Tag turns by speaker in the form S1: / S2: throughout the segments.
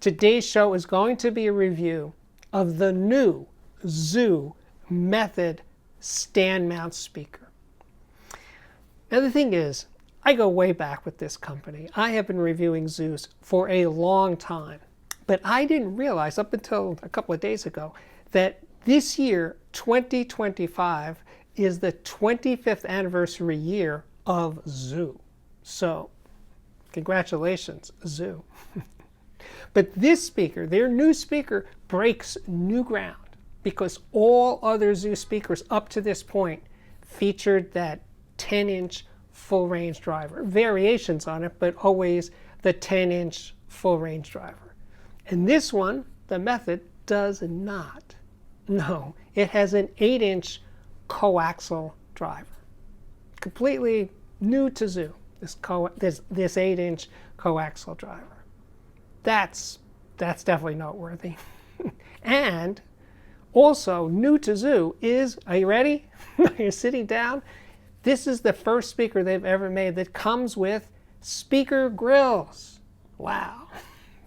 S1: Today's show is going to be a review of the new Zu Method stand mount speaker. Now the thing is, I go way back with this company. I have been reviewingZus for a long time, but I didn't realize up until a couple of days ago that this year, 2025, is the 25th anniversary year of Zu. So, congratulations, Zu. But this speaker, their new speaker, breaks new ground because all other Zu speakers up to this point featured that 10-inch full-range driver. Variations on it, but always the 10-inch full-range driver. And this one, the Method, does not. No, it has an 8-inch coaxial driver. Completely new to Zu, this 8-inch coaxial driver. That's definitely noteworthy. And also new to Zu is, are you ready? You're sitting down. This is the first speaker they've ever made that comes with speaker grills. Wow,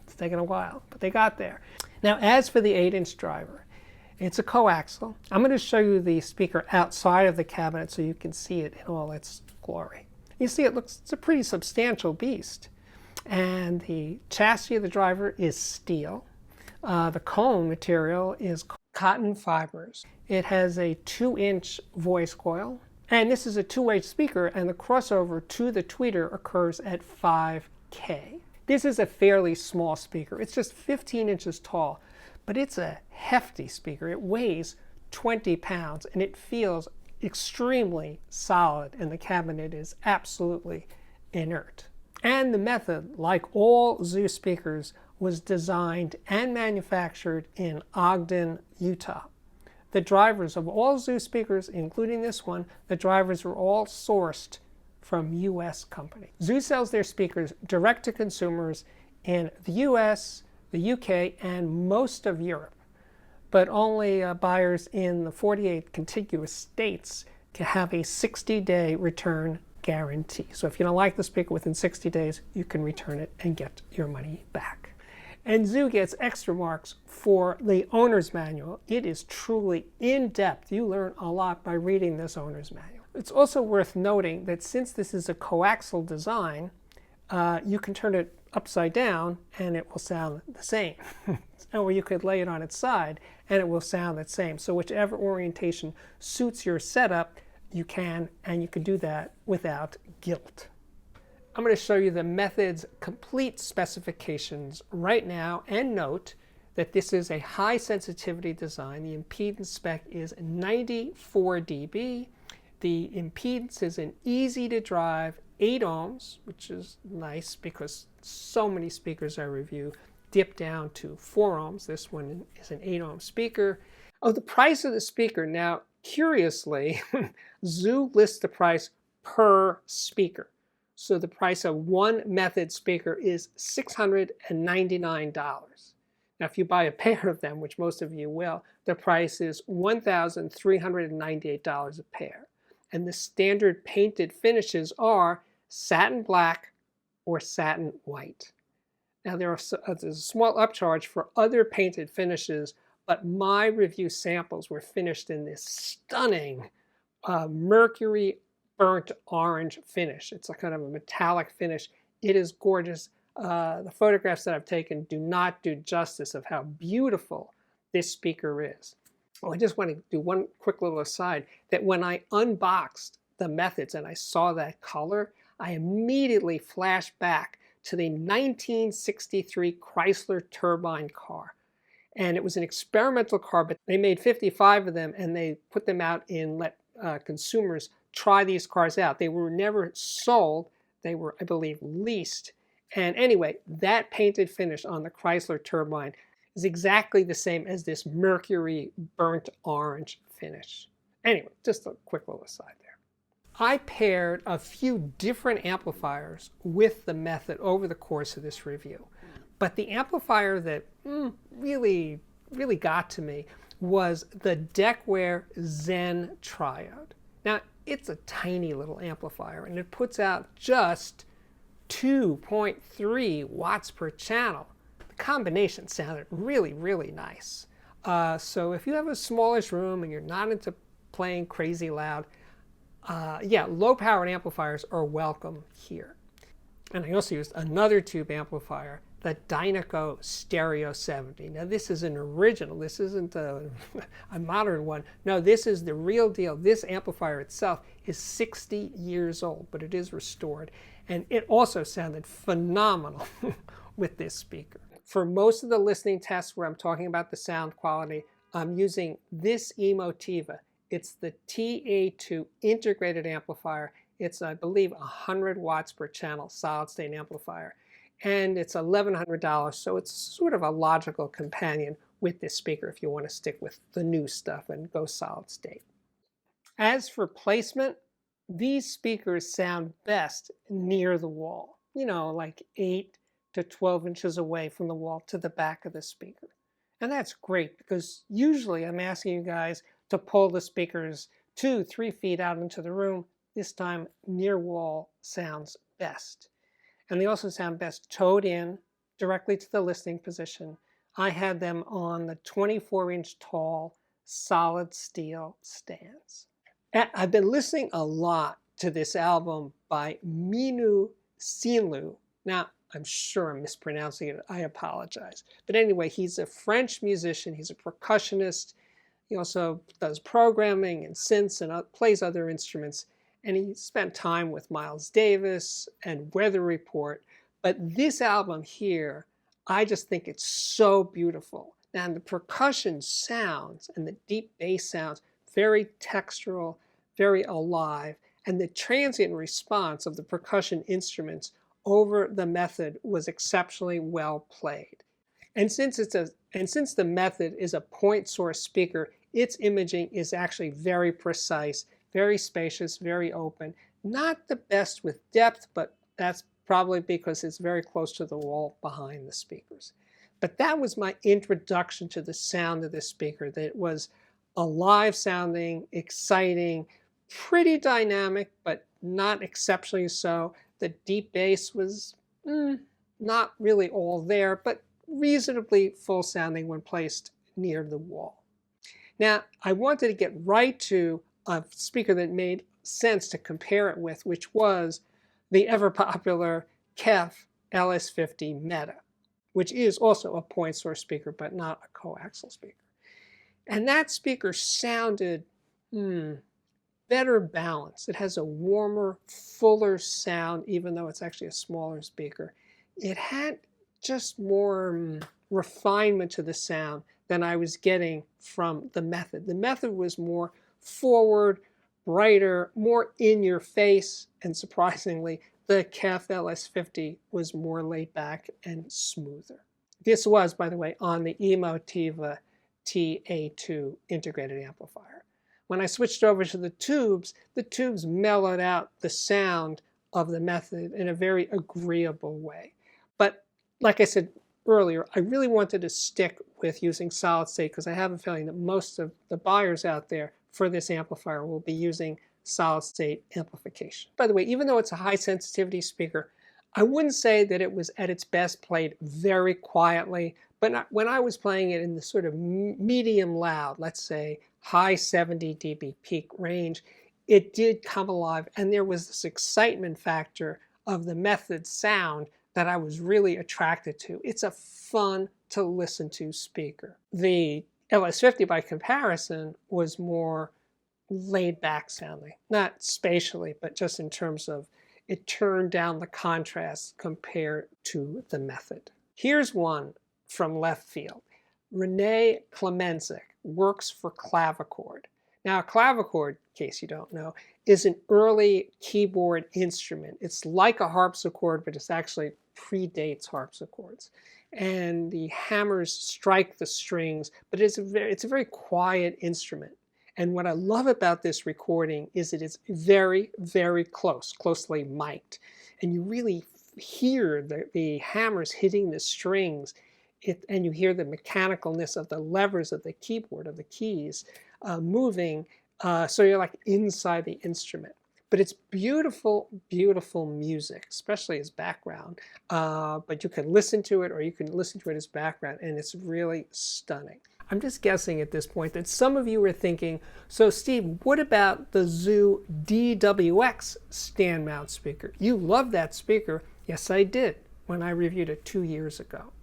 S1: it's taken a while, but they got there. Now, as for the 8-inch driver, it's a coaxial. I'm going to show you the speaker outside of the cabinet so you can see it in all its glory. You see, it's a pretty substantial beast. And the chassis of the driver is steel. The cone material is cotton fibers. It has a 2-inch voice coil. And this is a two-way speaker, and the crossover to the tweeter occurs at 5K. This is a fairly small speaker. It's just 15 inches tall, but it's a hefty speaker. It weighs 20 pounds, and it feels extremely solid, and the cabinet is absolutely inert. And the Method, like all Zu speakers, was designed and manufactured in Ogden, Utah. The drivers of all Zu speakers, including this one, the drivers were all sourced from U.S. companies. Zu sells their speakers direct to consumers in the U.S., the U.K., and most of Europe, but only buyers in the 48 contiguous states can have a 60-day return guarantee. So if you don't like the speaker within 60 days, you can return it and get your money back. And Zu gets extra marks for the owner's manual. It is truly in-depth. You learn a lot by reading this owner's manual. It's also worth noting that since this is a coaxial design, you can turn it upside down and it will sound the same. Or you could lay it on its side and it will sound the same. So whichever orientation suits your setup, you can, and you can do that without guilt. I'm going to show you the Method's complete specifications right now, and note that this is a high sensitivity design. The impedance spec is 94 dB. The impedance is an easy to drive 8 ohms, which is nice because so many speakers I review dip down to 4 ohms. This one is an 8 ohm speaker. Oh, the price of the speaker. Now, curiously, Zu lists the price per speaker. So the price of one Method speaker is $699. Now, if you buy a pair of them, which most of you will, the price is $1,398 a pair. And the standard painted finishes are satin black or satin white. Now, there's a small upcharge for other painted finishes, but my review samples were finished in this stunning mercury burnt orange finish. It's a kind of a metallic finish. It is gorgeous. The photographs that I've taken do not do justice of how beautiful this speaker is. Oh, I just want to do one quick little aside, that when I unboxed the Methods and I saw that color, I immediately flashed back to the 1963 Chrysler turbine car. And it was an experimental car, but they made 55 of them and they put them out and let consumers try these cars out. They were never sold. They were, I believe, leased. And anyway, that painted finish on the Chrysler turbine is exactly the same as this mercury burnt orange finish. Anyway, just a quick little aside there. I paired a few different amplifiers with the Method over the course of this review. But the amplifier that really got to me was the Deckware Zen Triode. Now, it's a tiny little amplifier, and it puts out just 2.3 watts per channel. The combination sounded really, really nice. So if you have a smallish room and you're not into playing crazy loud, yeah, low-powered amplifiers are welcome here. And I also used another tube amplifier, the Dynaco Stereo 70. Now this is an original. This isn't a modern one. No, this is the real deal. This amplifier itself is 60 years old, but it is restored. And it also sounded phenomenal with this speaker. For most of the listening tests where I'm talking about the sound quality, I'm using this Emotiva. It's the TA2 integrated amplifier. It's, I believe, 100 watts per channel solid-state amplifier. And it's $1,100, so it's sort of a logical companion with this speaker if you want to stick with the new stuff and go solid-state. As for placement, these speakers sound best near the wall. You know, like 8 to 12 inches away from the wall to the back of the speaker. And that's great because usually I'm asking you guys to pull the speakers 2-3 feet out into the room. This time, near wall sounds best. And they also sound best towed in directly to the listening position. I had them on the 24-inch tall solid steel stands. I've been listening a lot to this album by Minu Sinlu. Now, I'm sure I'm mispronouncing it. I apologize. But anyway, he's a French musician. He's a percussionist. He also does programming and synths and plays other instruments. And he spent time with Miles Davis and Weather Report. But this album here, I just think it's so beautiful. And the percussion sounds and the deep bass sounds, very textural, very alive. And the transient response of the percussion instruments over the Method was exceptionally well played. And since the Method is a point source speaker, its imaging is actually very precise, very spacious, very open. Not the best with depth, but that's probably because it's very close to the wall behind the speakers. But that was my introduction to the sound of this speaker, that it was alive sounding, exciting, pretty dynamic, but not exceptionally so. The deep bass was not really all there, but reasonably full sounding when placed near the wall. Now, I wanted to get right to a speaker that made sense to compare it with, which was the ever-popular KEF LS50 Meta, which is also a point source speaker, but not a coaxial speaker. And that speaker sounded better balanced. It has a warmer, fuller sound, even though it's actually a smaller speaker. It had just more refinement to the sound than I was getting from the Method. The Method was more forward, brighter, more in your face, and surprisingly, the KEF LS50 was more laid back and smoother. This was, by the way, on the Emotiva TA2 integrated amplifier. When I switched over to the tubes mellowed out the sound of the Method in a very agreeable way. But like I said earlier, I really wanted to stick with using solid state because I have a feeling that most of the buyers out there for this amplifier will be using solid state amplification. By the way, even though it's a high sensitivity speaker, I wouldn't say that it was at its best played very quietly, but when I was playing it in the sort of medium loud, let's say high 70 dB peak range, it did come alive, and there was this excitement factor of the Method sound that I was really attracted to. It's a fun to listen to speaker. The LS50 by comparison was more laid back sounding, not spatially, but just in terms of it turned down the contrast compared to the Method. Here's one from left field. Renee Klemenzik works for clavichord. Now, a clavichord, in case you don't know, is an early keyboard instrument. It's like a harpsichord, but it actually predates harpsichords. And the hammers strike the strings, but it's a very quiet instrument. And what I love about this recording is that it's very, very closely mic'd. And you really hear the hammers hitting the strings, and you hear the mechanicalness of the levers of the keyboard, of the keys, moving, so you're like inside the instrument. But it's beautiful, beautiful music, especially as background. But you can listen to it, or you can listen to it as background, and it's really stunning. I'm just guessing at this point that some of you are thinking, so Steve, what about the Zu DWX stand mount speaker? You love that speaker. Yes, I did when I reviewed it 2 years ago.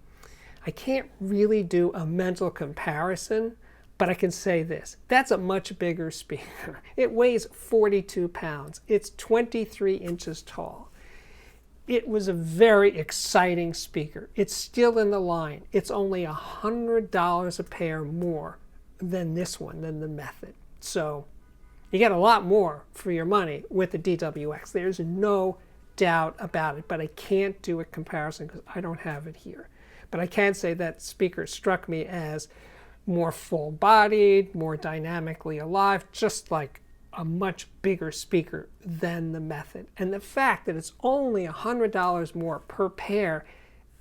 S1: I can't really do a mental comparison, but I can say this. That's a much bigger speaker. It weighs 42 pounds. It's 23 inches tall. It was a very exciting speaker. It's still in the line. It's only $100 a pair more than this one, than the Method. So you get a lot more for your money with the DWX. There's no doubt about it, but I can't do a comparison because I don't have it here. But I can say that speaker struck me as more full-bodied, more dynamically alive, just like a much bigger speaker than the Method. And the fact that it's only $100 more per pair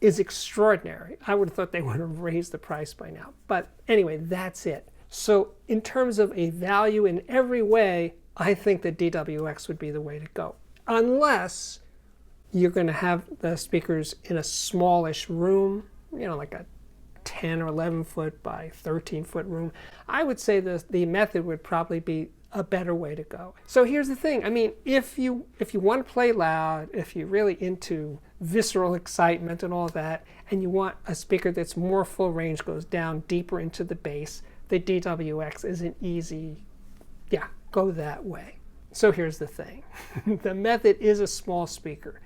S1: is extraordinary. I would have thought they would have raised the price by now. But anyway, that's it. So in terms of a value in every way, I think the DWX would be the way to go. Unless you're going to have the speakers in a smallish room, you know, like a 10 or 11 foot by 13 foot room. I would say the Method would probably be a better way to go. So here's the thing. I mean, if you want to play loud, if you're really into visceral excitement and all that, and you want a speaker that's more full range, goes down deeper into the bass, the DWX is an easy, yeah, go that way. So here's the thing. The Method is a small speaker.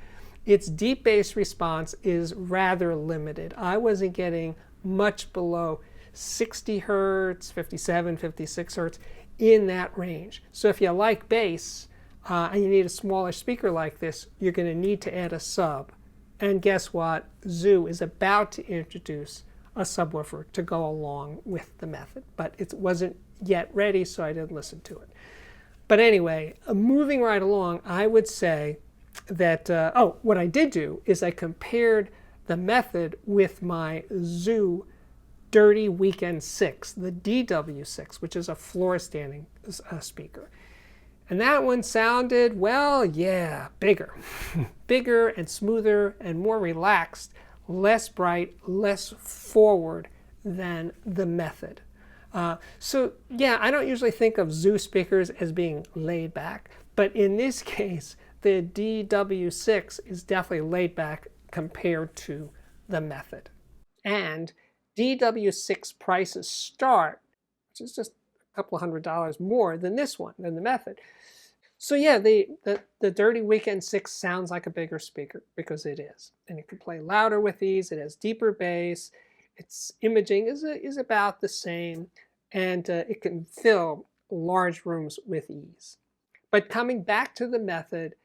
S1: Its deep bass response is rather limited. I wasn't getting much below 60 hertz, 57, 56 hertz in that range. So if you like bass and you need a smaller speaker like this, you're going to need to add a sub. And guess what? Zu is about to introduce a subwoofer to go along with the Method, but it wasn't yet ready, so I didn't listen to it. But anyway, moving right along, I would say that, what I did do is I compared the Method with my Zu Dirty Weekend 6, the DW6, which is a floor standing speaker. And that one sounded, well, yeah, bigger. Bigger and smoother and more relaxed, less bright, less forward than the Method. So yeah, I don't usually think of Zu speakers as being laid back, but in this case, the DW6 is definitely laid back compared to the Method. And DW6 prices start, which is just a couple $100 more than this one, than the Method. So yeah, the Dirty Weekend 6 sounds like a bigger speaker, because it is. And it can play louder with these, it has deeper bass, its imaging is about the same, and it can fill large rooms with ease. But coming back to the Method,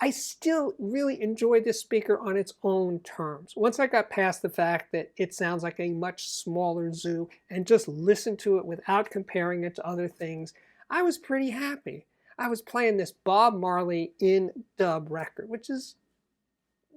S1: I still really enjoy this speaker on its own terms. Once I got past the fact that it sounds like a much smaller Zu and just listened to it without comparing it to other things, I was pretty happy. I was playing this Bob Marley in dub record, which is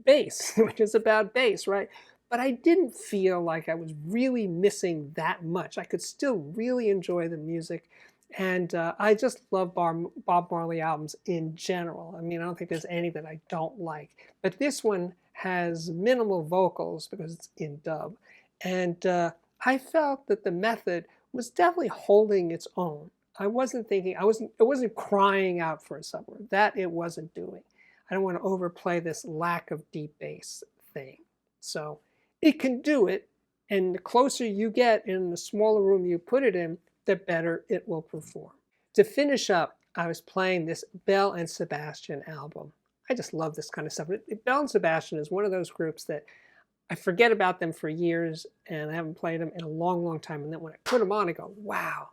S1: bass, which is about bass, right? But I didn't feel like I was really missing that much. I could still really enjoy the music. And I just love Bob Marley albums in general. I mean, I don't think there's any that I don't like. But this one has minimal vocals because it's in dub. And I felt that the Method was definitely holding its own. I wasn't thinking, it wasn't crying out for a subwoofer. That it wasn't doing. I don't want to overplay this lack of deep bass thing. So it can do it. And the closer you get in the smaller room you put it in, the better it will perform. To finish up, I was playing this Belle and Sebastian album. I just love this kind of stuff. Belle and Sebastian is one of those groups that I forget about them for years, and I haven't played them in a long, long time. And then when I put them on, I go, wow,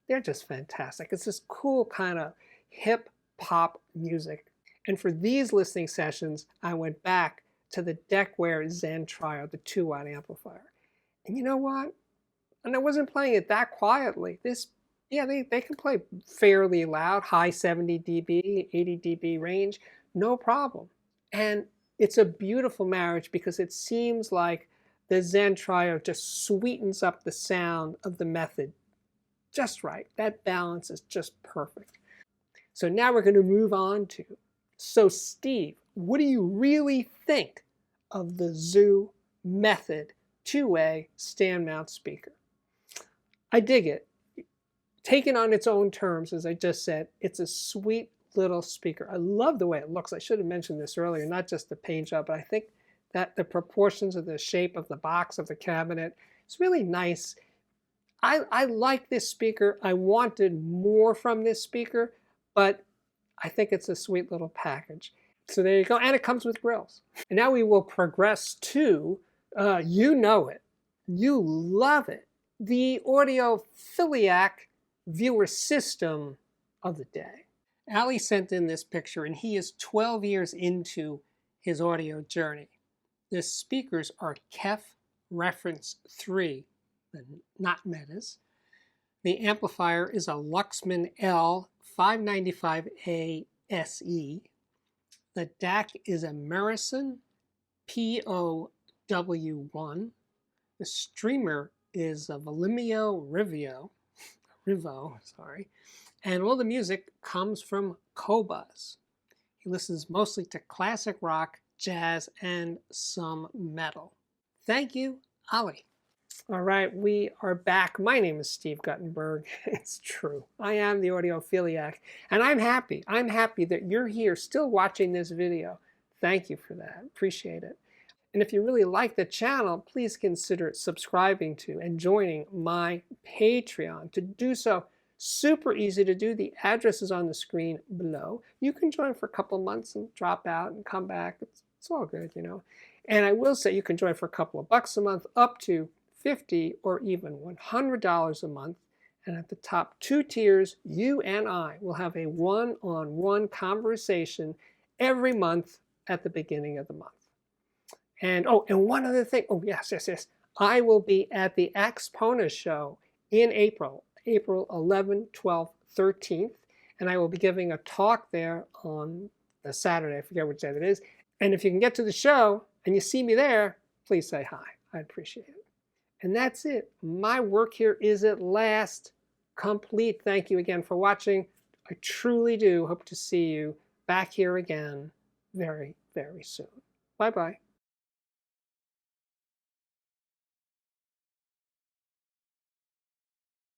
S1: they're just fantastic. It's this cool kind of hip pop music. And for these listening sessions, I went back to the Deckware Zen Trio, the 2-watt amplifier. And you know what? And I wasn't playing it that quietly. They can play fairly loud, high 70 dB, 80 dB range, no problem. And it's a beautiful marriage because it seems like the Zen Trio just sweetens up the sound of the Method just right. That balance is just perfect. So now we're going to move on to, so Steve, what do you really think of the Zu Method 2-way stand mount speaker? I dig it. Taken on its own terms, as I just said, it's a sweet little speaker. I love the way it looks. I should have mentioned this earlier, not just the paint job, but I think that the proportions of the shape of the box of the cabinet, it's really nice. I like this speaker. I wanted more from this speaker, but I think it's a sweet little package. So there you go, and it comes with grills. And now we will progress to, you know it, you love it, the Audiophiliac viewer system of the day. Ali sent in this picture, and he is 12 years into his audio journey. The speakers are KEF Reference 3, not Metas. The amplifier is a Luxman L595A SE. The DAC is a Merison POW1. The streamer is a Volumio Rivo, sorry. And all the music comes from Qobuz. He listens mostly to classic rock, jazz, and some metal. Thank you, Ali. All right, we are back. My name is Steve Guttenberg. It's true. I am the Audiophiliac, and I'm happy. I'm happy that you're here still watching this video. Thank you for that. Appreciate it. And if you really like the channel, please consider subscribing to and joining my Patreon. To do so, super easy to do. The address is on the screen below. You can join for a couple of months and drop out and come back. It's all good, you know. And I will say you can join for a couple of bucks a month, up to $50 or even $100 a month. And at the top 2 tiers, you and I will have a one-on-one conversation every month at the beginning of the month. And oh, and one other thing. Oh, yes. I will be at the Axpona show in April 11th, 12th, 13th. And I will be giving a talk there on the Saturday. I forget which day that is. And if you can get to the show and you see me there, please say hi. I'd appreciate it. And that's it. My work here is at last complete. Thank you again for watching. I truly do hope to see you back here again very, very soon. Bye-bye.